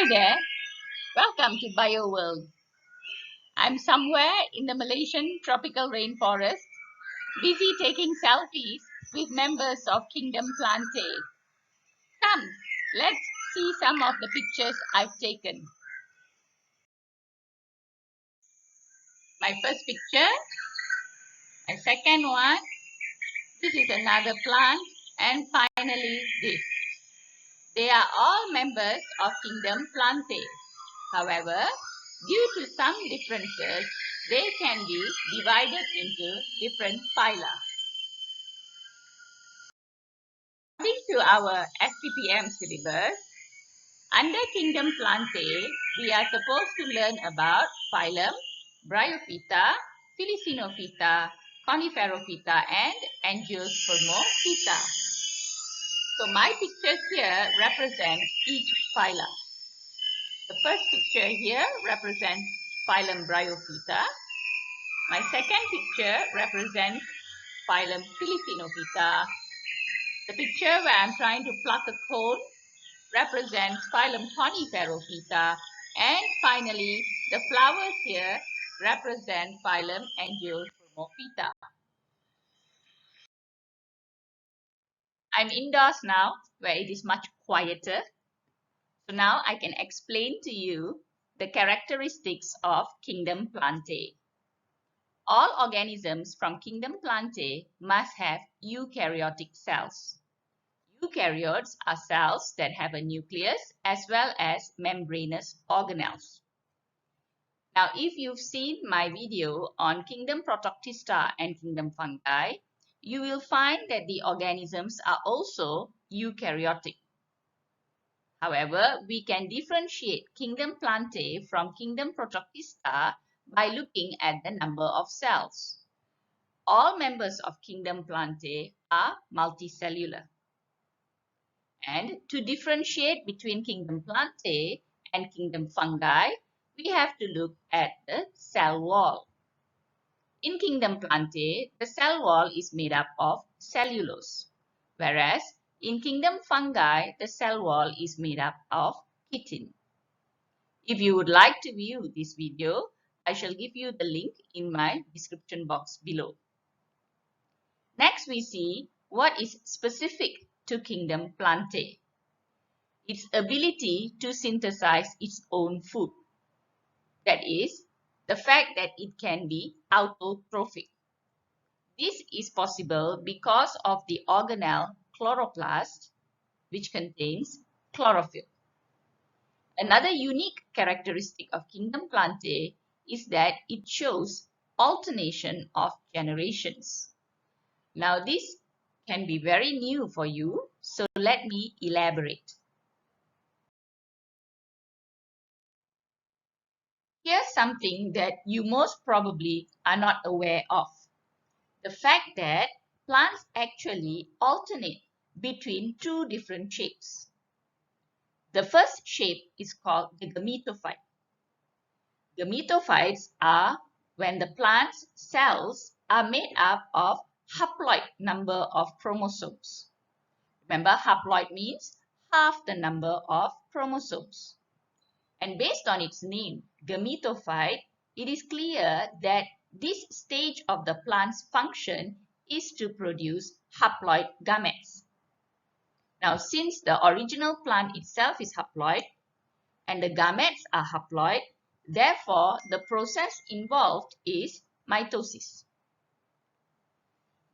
there, welcome to Bio World. I'm somewhere in the Malaysian tropical rainforest, busy taking selfies with members of Kingdom Plantae. Come, let's see some of the pictures I've taken. My first picture, my second one, this is another plant, and finally this. They are all members of Kingdom Plantae. However, due to some differences, they can be divided into different phyla. According to our STPM syllabus, under Kingdom Plantae, we are supposed to learn about phylum, Bryophyta, Filicinophyta, Coniferophyta and angiospermophita. So my pictures here represent each phyla. The first picture here represents phylum Bryophyta. My second picture represents phylum Filicinophyta. The picture where I'm trying to pluck a cone represents phylum Coniferophyta. And finally, the flowers here represent phylum Angiospermophita. I'm indoors now, where it is much quieter. So now I can explain to you the characteristics of Kingdom Plantae. All organisms from Kingdom Plantae must have eukaryotic cells. Eukaryotes are cells that have a nucleus as well as membranous organelles. Now, if you've seen my video on Kingdom Protoctista and Kingdom Fungi, you will find that the organisms are also eukaryotic. However, we can differentiate Kingdom Plantae from Kingdom Protoctista by looking at the number of cells. All members of Kingdom Plantae are multicellular. And to differentiate between Kingdom Plantae and Kingdom Fungi, we have to look at the cell wall. In Kingdom Plantae, the cell wall is made up of cellulose, whereas in Kingdom Fungi, the cell wall is made up of chitin. If you would like to view this video, I shall give you the link in my description box below. Next, we see what is specific to Kingdom Plantae. Its ability to synthesize its own food. That is, the fact that it can be autotrophic. This is possible because of the organelle chloroplast, which contains chlorophyll. Another unique characteristic of Kingdom Plantae is that it shows alternation of generations. Now, this can be very new for you, so let me elaborate. Here's something that you most probably are not aware of. The fact that plants actually alternate between two different shapes. The first shape is called the gametophyte. Gametophytes are when the plant's cells are made up of haploid number of chromosomes. Remember, haploid means half the number of chromosomes. And based on its name, gametophyte, it is clear that this stage of the plant's function is to produce haploid gametes. Now, since the original plant itself is haploid and the gametes are haploid, therefore, the process involved is mitosis.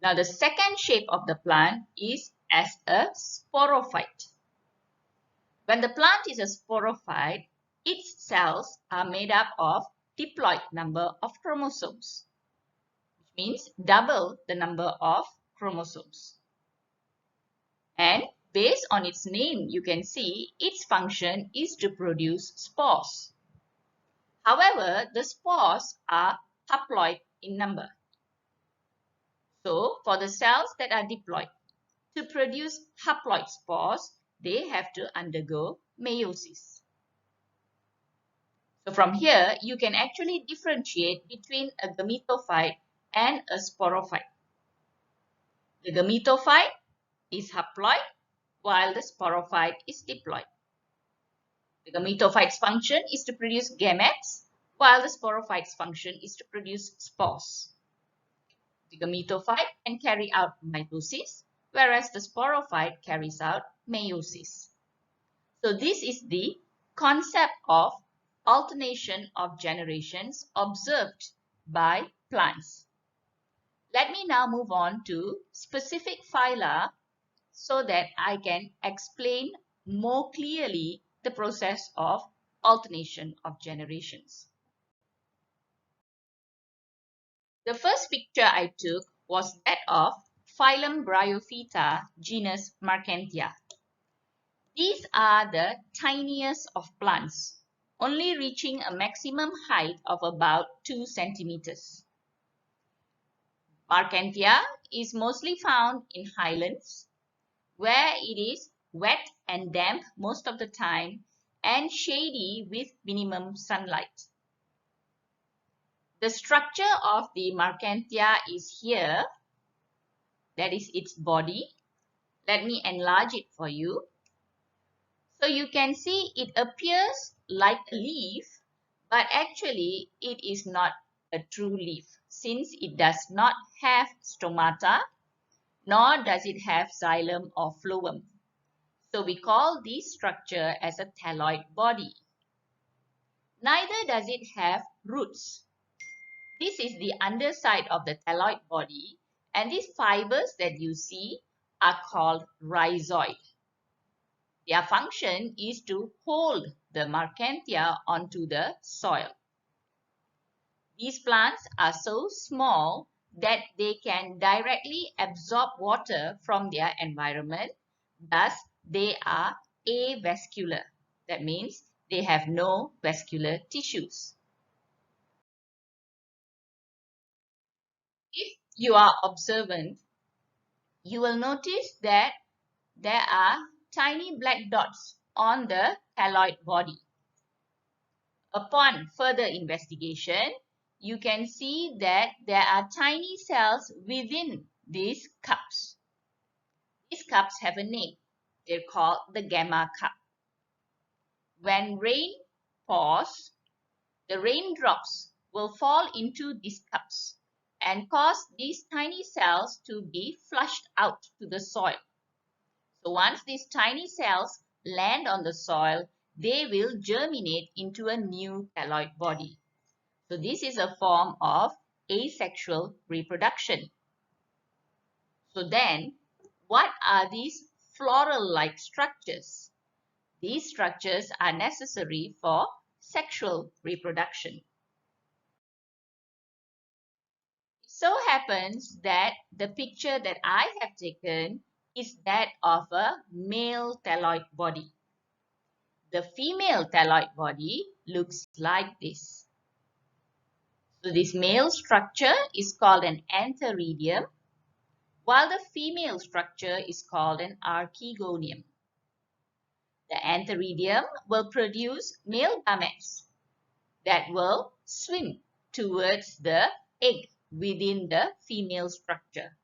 Now, the second shape of the plant is as a sporophyte. When the plant is a sporophyte, its cells are made up of diploid number of chromosomes, which means double the number of chromosomes. And based on its name, you can see its function is to produce spores. However, the spores are haploid in number. So, for the cells that are diploid, to produce haploid spores, they have to undergo meiosis. So from here, you can actually differentiate between a gametophyte and a sporophyte. The gametophyte is haploid, while the sporophyte is diploid. The gametophyte's function is to produce gametes, while the sporophyte's function is to produce spores. The gametophyte can carry out mitosis, whereas the sporophyte carries out meiosis. So this is the concept of alternation of generations observed by plants. Let me now move on to specific phyla so that I can explain more clearly the process of alternation of generations. The first picture I took was that of phylum Bryophyta, genus Marchantia. These are the tiniest of plants, only reaching a maximum height of about 2 centimeters. Marchantia is mostly found in highlands, where it is wet and damp most of the time and shady with minimum sunlight. The structure of the Marchantia is here. That is its body. Let me enlarge it for you. So you can see it appears like a leaf, but actually it is not a true leaf since it does not have stomata, nor does it have xylem or phloem. So we call this structure as a thalloid body. Neither does it have roots. This is the underside of the thalloid body, and these fibers that you see are called rhizoid. Their function is to hold the Marchantia onto the soil. These plants are so small that they can directly absorb water from their environment. Thus, they are avascular. That means they have no vascular tissues. If you are observant, you will notice that there are tiny black dots on the thalloid body. Upon further investigation, you can see that there are tiny cells within these cups. These cups have a name. They're called the gamma cup. When rain pours, the raindrops will fall into these cups and cause these tiny cells to be flushed out to the soil. So once these tiny cells land on the soil, they will germinate into a new thalloid body. So this is a form of asexual reproduction. So then, what are these floral-like structures? These structures are necessary for sexual reproduction. It so happens that the picture that I have taken is that of a male thalloid body. The female thalloid body looks like this. So this male structure is called an antheridium, while the female structure is called an archegonium. The antheridium will produce male gametes that will swim towards the egg within the female structure.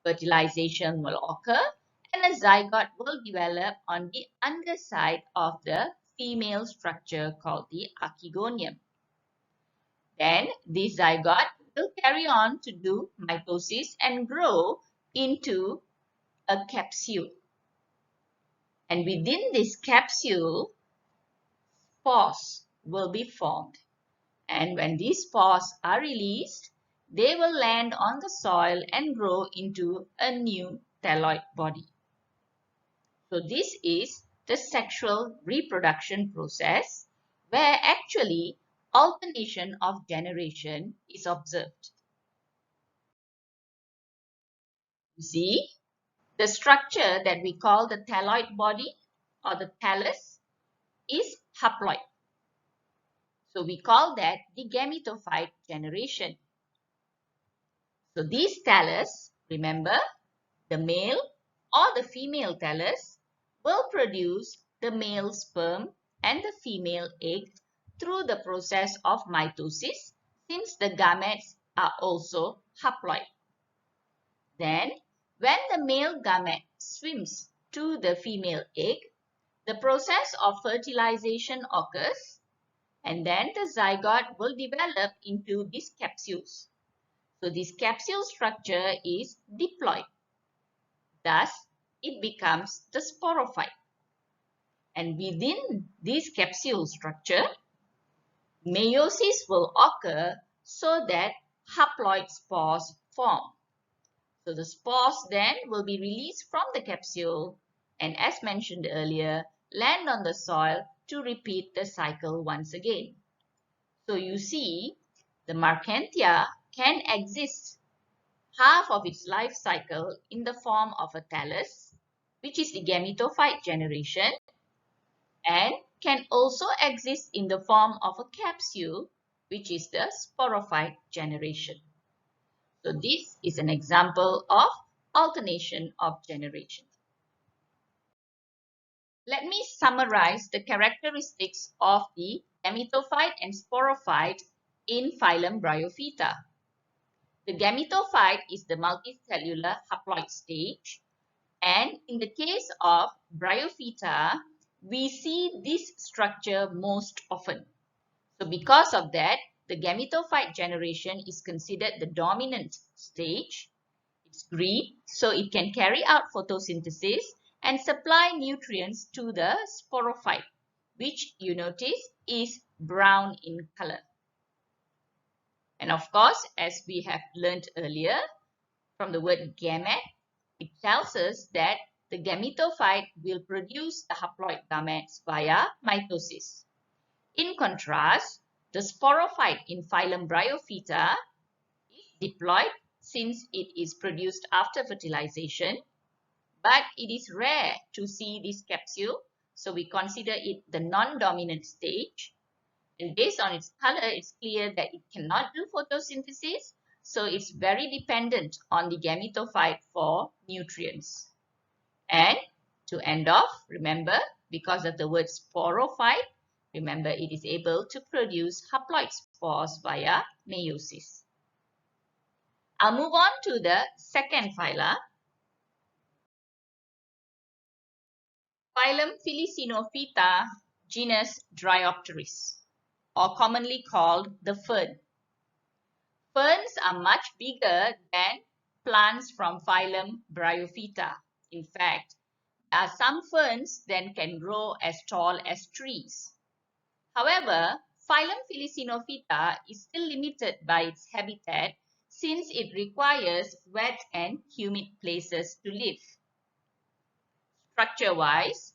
Fertilization will occur and a zygote will develop on the underside of the female structure called the archegonium. Then this zygote will carry on to do mitosis and grow into a capsule. And within this capsule, spores will be formed. And when these spores are released, they will land on the soil and grow into a new thalloid body. So this is the sexual reproduction process where actually alternation of generation is observed. You see, the structure that we call the thalloid body or the thallus is haploid. So we call that the gametophyte generation. So these thallus, remember, the male or the female thallus will produce the male sperm and the female egg through the process of mitosis since the gametes are also haploid. Then, when the male gamete swims to the female egg, The process of fertilization occurs, and then the zygote will develop into these capsules. So this capsule structure is diploid. Thus, it becomes the sporophyte. And within this capsule structure, meiosis will occur so that haploid spores form. So the spores then will be released from the capsule and, as mentioned earlier, land on the soil to repeat the cycle once again. So you see, the Marchantia can exist half of its life cycle in the form of a thallus, which is the gametophyte generation, and can also exist in the form of a capsule, which is the sporophyte generation. So this is an example of alternation of generation. Let me summarize the characteristics of the gametophyte and sporophyte in phylum Bryophyta. The gametophyte is the multicellular haploid stage, and in the case of Bryophyta, we see this structure most often. So because of that, the gametophyte generation is considered the dominant stage. It's green, so it can carry out photosynthesis and supply nutrients to the sporophyte, which you notice is brown in color. And of course, as we have learned earlier, from the word gamete, it tells us that the gametophyte will produce the haploid gametes via mitosis. In contrast, the sporophyte in phylum Bryophyta is diploid since it is produced after fertilization, but it is rare to see this capsule, so we consider it the non-dominant stage. And based on its color, it's clear that it cannot do photosynthesis, so it's very dependent on the gametophyte for nutrients. And to end off, remember, because of the word sporophyte, remember it is able to produce haploid spores via meiosis. I'll move on to the second phyla. Phylum Filicinophyta, genus Dryopteris, or commonly called the fern. Ferns are much bigger than plants from phylum Bryophyta. In fact, there are some ferns that can grow as tall as trees. However, phylum Filicinophyta is still limited by its habitat since it requires wet and humid places to live. Structure-wise,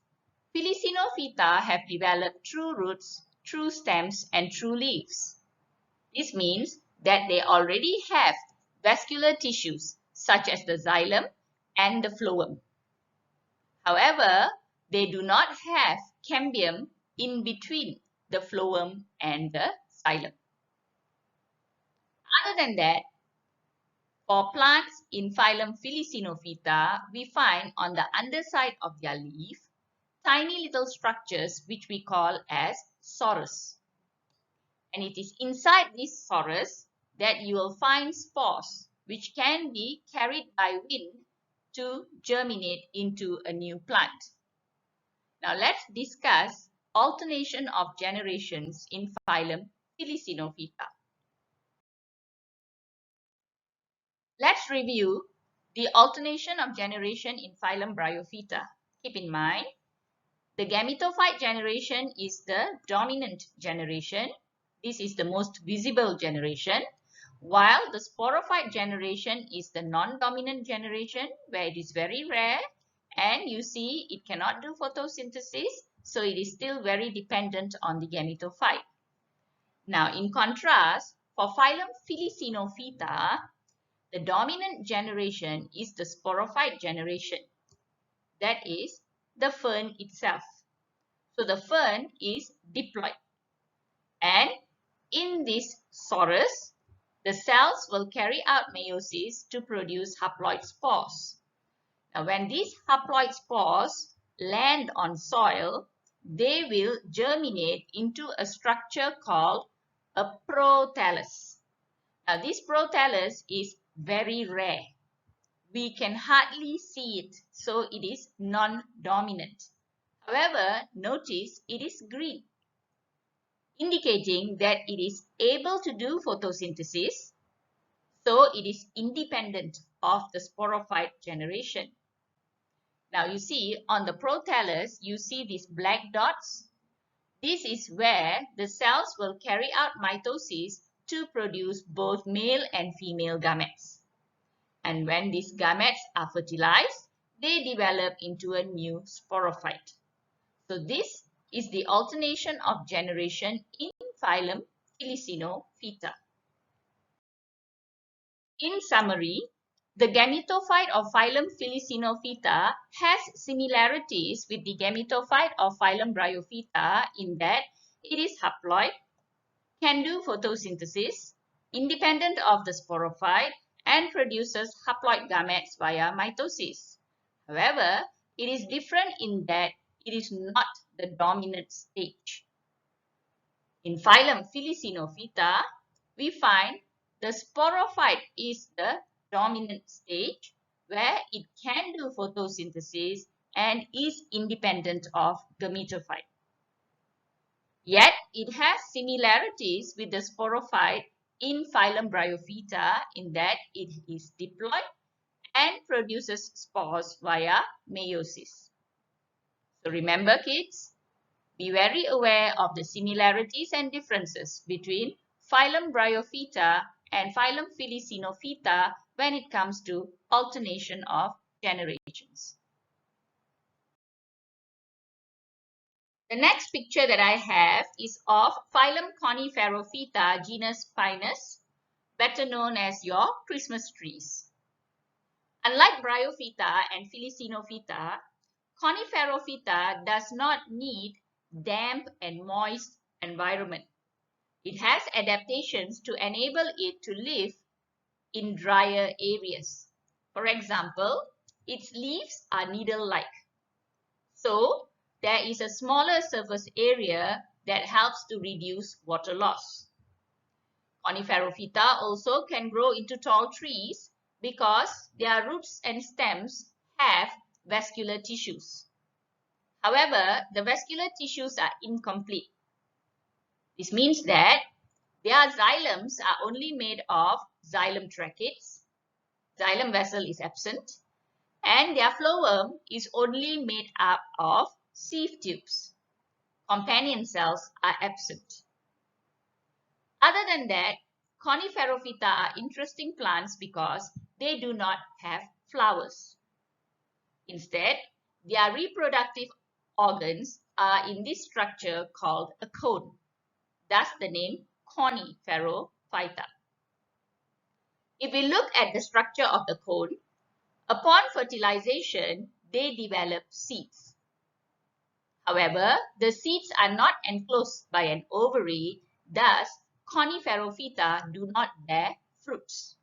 Filicinophyta have developed true roots, true stems, and true leaves. This means that they already have vascular tissues such as the xylem and the phloem. However, they do not have cambium in between the phloem and the xylem. Other than that, for plants in phylum Filicinophyta, we find on the underside of their leaf tiny little structures which we call as sorus. And it is inside this sorus that you will find spores which can be carried by wind to germinate into a new plant. Now let's discuss alternation of generations in phylum Filicinophyta. Let's review the alternation of generation in phylum Bryophyta. Keep in mind, the gametophyte generation is the dominant generation. This is the most visible generation, while the sporophyte generation is the non-dominant generation where it is very rare and you see it cannot do photosynthesis, so it is still very dependent on the gametophyte. Now, in contrast, for phylum Filicinophyta, the dominant generation is the sporophyte generation. That is the fern itself. So the fern is diploid. And in this sorus, the cells will carry out meiosis to produce haploid spores. Now, when these haploid spores land on soil, they will germinate into a structure called a prothallus. Now, this prothallus is very rare. We can hardly see it, so it is non-dominant. However, notice it is green, indicating that it is able to do photosynthesis, so it is independent of the sporophyte generation. Now you see on the prothallus, you see these black dots. This is where the cells will carry out mitosis to produce both male and female gametes. And when these gametes are fertilized, they develop into a new sporophyte. So this is the alternation of generation in phylum Filicinophyta. In summary, the gametophyte of phylum Filicinophyta has similarities with the gametophyte of phylum Bryophyta in that it is haploid, can do photosynthesis, independent of the sporophyte, and produces haploid gametes via mitosis. However, it is different in that it is not the dominant stage. In phylum Filicinophyta, we find the sporophyte is the dominant stage where it can do photosynthesis and is independent of gametophyte. Yet, it has similarities with the sporophyte in phylum Bryophyta in that it is diploid and produces spores via meiosis. So remember kids, be very aware of the similarities and differences between phylum Bryophyta and phylum Filicinophyta when it comes to alternation of generations. The next picture that I have is of phylum Coniferophyta genus Pinus, better known as your Christmas trees. Unlike Bryophyta and Filicinophyta, Coniferophyta does not need damp and moist environment. It has adaptations to enable it to live in drier areas. For example, its leaves are needle-like. So, there is a smaller surface area that helps to reduce water loss. Coniferophyta also can grow into tall trees because their roots and stems have vascular tissues. However, the vascular tissues are incomplete. This means that their xylems are only made of xylem tracheids, xylem vessel is absent, and their phloem is only made up of sieve tubes. Companion cells are absent. Other than that, Coniferophyta are interesting plants because they do not have flowers. Instead, their reproductive organs are in this structure called a cone, thus the name Coniferophyta. If we look at the structure of the cone, upon fertilization, they develop seeds. However, the seeds are not enclosed by an ovary, thus Coniferophyta do not bear fruits.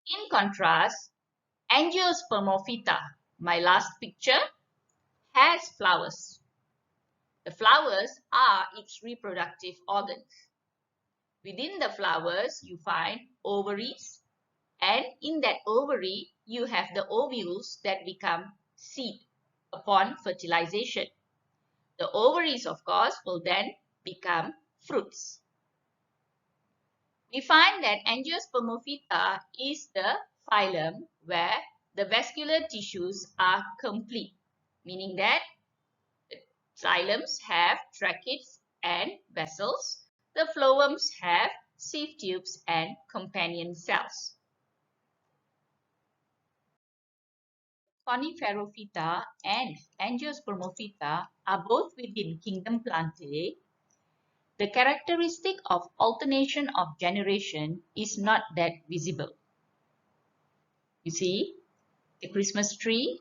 In contrast, Angiospermophyta, my last picture, has flowers. The flowers are its reproductive organs. Within the flowers, you find ovaries, and in that ovary, you have the ovules that become seed upon fertilization. The ovaries, of course, will then become fruits. We find that Angiospermophyta is the phylum where the vascular tissues are complete, meaning that the xylems have tracheids and vessels. The phloems have sieve tubes and companion cells. Coniferophyta and Angiospermophyta are both within Kingdom Plantae. The characteristic of alternation of generation is not that visible. You see, the Christmas tree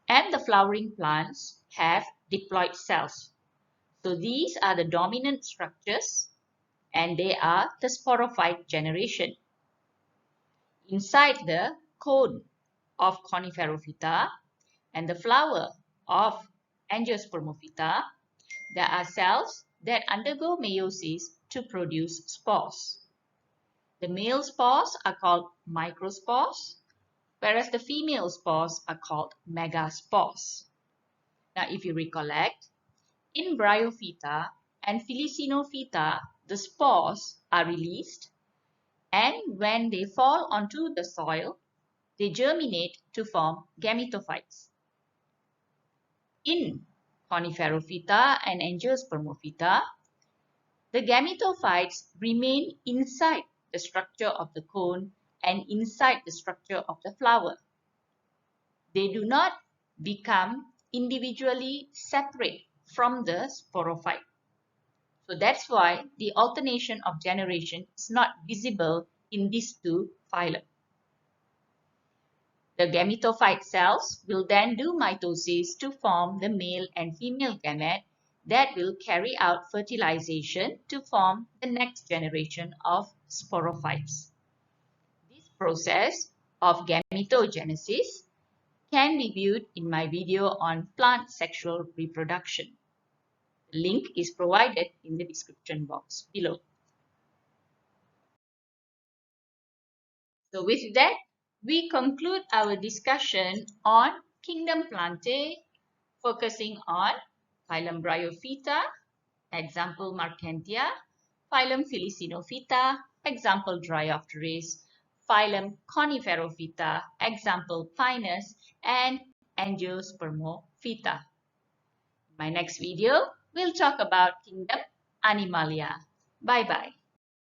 and the flowering plants have diploid cells. So these are the dominant structures and they are the sporophyte generation. Inside the cone of Coniferophyta and the flower of Angiospermophyta, there are cells that undergo meiosis to produce spores. The male spores are called microspores whereas the female spores are called megaspores. Now, if you recollect, in Bryophyta and Filicinofita, the spores are released, and when they fall onto the soil, they germinate to form gametophytes. In Coniferophyta and Angiospermophyta, the gametophytes remain inside the structure of the cone and inside the structure of the flower. They do not become individually separate from the sporophyte. So that's why the alternation of generation is not visible in these two phyla. The gametophyte cells will then do mitosis to form the male and female gamete that will carry out fertilization to form the next generation of sporophytes. This process of gametogenesis can be viewed in my video on plant sexual reproduction. The link is provided in the description box below. So with that, we conclude our discussion on Kingdom Plantae, focusing on phylum Bryophyta, example Marchantia, phylum Filicinofita, example Dryopteris, phylum Coniferophyta, example Pinus, and Angiospermophyta. In my next video, we'll talk about Kingdom Animalia. Bye-bye.